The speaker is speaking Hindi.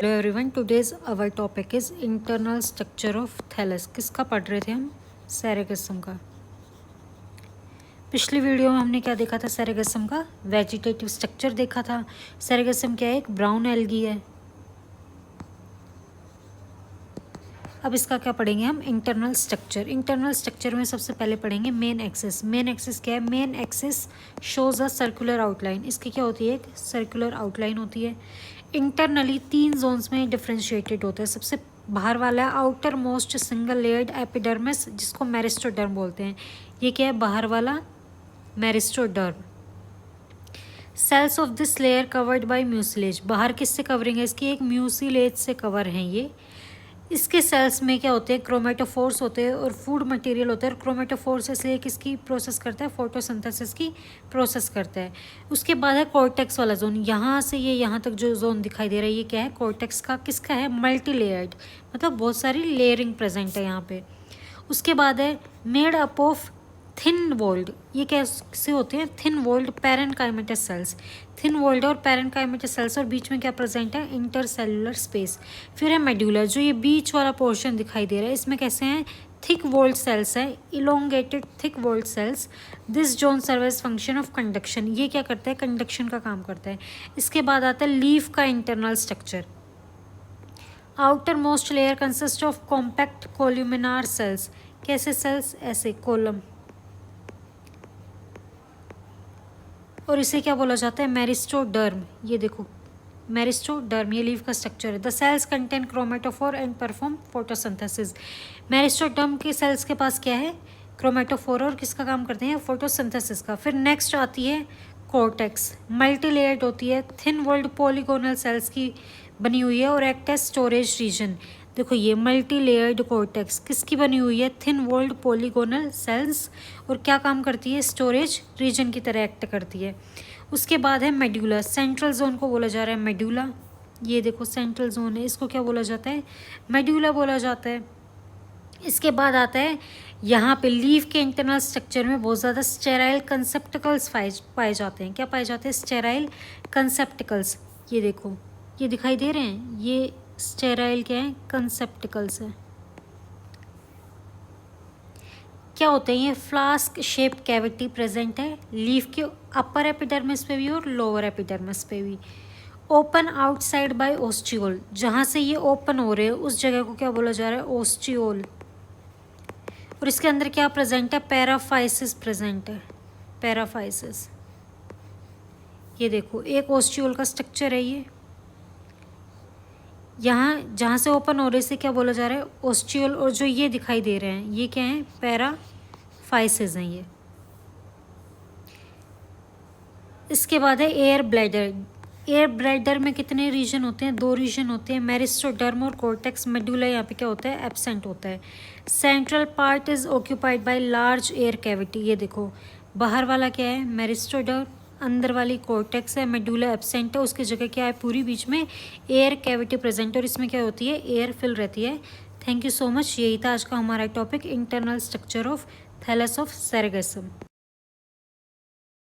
Hello everyone, today's our topic is internal structure of thallus. किसका पढ़ रहे थे हम? सेरेगसम का। पिछली वीडियो में हमने क्या देखा था? सेरेगसम का वेजिटेटिव स्ट्रक्चर देखा था। सेरेगसम क्या है? एक ब्राउन एल्गी है। अब इसका क्या पढ़ेंगे हम? Internal structure. इंटरनल स्ट्रक्चर में सबसे पहले पढ़ेंगे मेन एक्सिस। मेन एक्सिस क्या है? Main axis shows a circular outline. इसकी क्या होती है? एक सर्कुलर आउटलाइन होती है। इंटरनली 3 जोन्स में डिफ्रेंशिएटेड होता है। सबसे बाहर वाला है outermost single layered epidermis, जिसको मेरिस्टोडर्म बोलते हैं। ये क्या है? बाहर वाला meristoderm. Cells of this layer covered by mucilage. बाहर किससे कवरिंग है इसकी? एक म्यूसिलेज से कवर है ये। इसके सेल्स में क्या होते हैं? क्रोमेटोफोर्स होते हैं और फूड मटेरियल होता है। और क्रोमेटोफोर्स इसलिए किसकी प्रोसेस करता है? फोटोसिंथेसिस की प्रोसेस करता है। उसके बाद है कॉर्टेक्स वाला जोन। यहाँ से ये यहाँ तक जो जोन दिखाई दे रहा है, ये क्या है? कॉर्टेक्स का। किसका है? मल्टी लेयर्ड, मतलब बहुत सारी लेयरिंग प्रेजेंट है यहाँ पे। उसके बाद है made up of thin walled. ये कैसे होते हैं? Thin walled parenchymatous cells. Thin walled और पैरेनकाइमेटस सेल्स, और बीच में क्या प्रेजेंट है? Intercellular space. फिर है मेड्यूला, जो ये बीच वाला पोर्शन दिखाई दे रहा है, इसमें कैसे हैं? थिक वॉल्ड सेल्स है, elongated thick walled cells. This zone service function of conduction. ये क्या करता है? कंडक्शन का काम करता है। इसके बाद आता है लीफ का internal structure. Outermost layer consist of compact columnar cells. कैसे सेल्स? ऐसे कॉलम। और इसे क्या बोला जाता है? मेरिस्टोडर्म। ये देखो, मेरिस्टोडर्म, ये लीफ का स्ट्रक्चर है। The cells contain chromatophore and perform photosynthesis. Meristoderm के सेल्स के पास क्या है? क्रोमेटोफोर, और किसका काम करते हैं? फोटोसिंथेसिस का। फिर नेक्स्ट आती है कॉर्टेक्स। मल्टी लेयर्ड होती है, थिन वॉल्ड पॉलीगोनल सेल्स की बनी हुई है और एक्ट एज स्टोरेज रीजन। देखो, ये मल्टी लेयर्ड कॉर्टेक्स किसकी बनी हुई है? Thin walled polygonal cells. और क्या काम करती है? स्टोरेज रीजन की तरह एक्ट करती है। उसके बाद है मेड्यूला। सेंट्रल जोन को बोला जा रहा है मेड्यूला। ये देखो, सेंट्रल जोन है, इसको क्या बोला जाता है? मेड्यूला बोला जाता है। इसके बाद आता है यहाँ पे लीफ के इंटरनल स्ट्रक्चर में बहुत ज़्यादा स्टेराइल कंसेप्टिकल्स पाए जाते हैं। क्या पाए जाते हैं? स्टेराइल कंसेप्टिकल्स। ये देखो, ये दिखाई दे रहे हैं, ये स्टेराइल क्या है? कंसेप्टिकल्स है। क्या होते हैं? ये फ्लास्क शेप कैविटी प्रेजेंट है लीफ के अपर एपिडर्मिस पे भी और लोअर एपिडर्मिस पे भी। Open outside by ostiole. जहाँ से ये ओपन हो रहे हैं उस जगह को क्या बोला जा रहा है? ओस्टियोल। और इसके अंदर क्या प्रेजेंट है? पैराफाइसिस प्रेजेंट है, पैराफाइसिस। ये देखो, एक ओस्टियोल का स्ट्रक्चर है ये। यहाँ जहाँ से ओपन हो रहे से क्या बोला जा रहा है? ओस्टियोल। और जो ये दिखाई दे रहे हैं, ये क्या है? पैराफाइसिस हैं ये। इसके बाद है एयर ब्लैडर। एयर ब्लैडर में कितने रीजन होते हैं? 2 रीजन होते हैं, मेरिस्टोडर्म और कॉर्टेक्स। मेडुला यहाँ पे क्या होता है? एब्सेंट होता है। Central part is occupied by large air cavity. ये देखो, बाहर वाला क्या है? मेरिस्टोडर्म, अंदर वाली कॉर्टेक्स है। मेडुला एब्सेंट है, उसकी जगह क्या है? पूरी बीच में एयर कैविटी प्रेजेंट, और इसमें क्या होती है? एयर फिल रहती है। Thank you so much. यही था आज का हमारा topic, internal structure of thallus of सेरेगसम।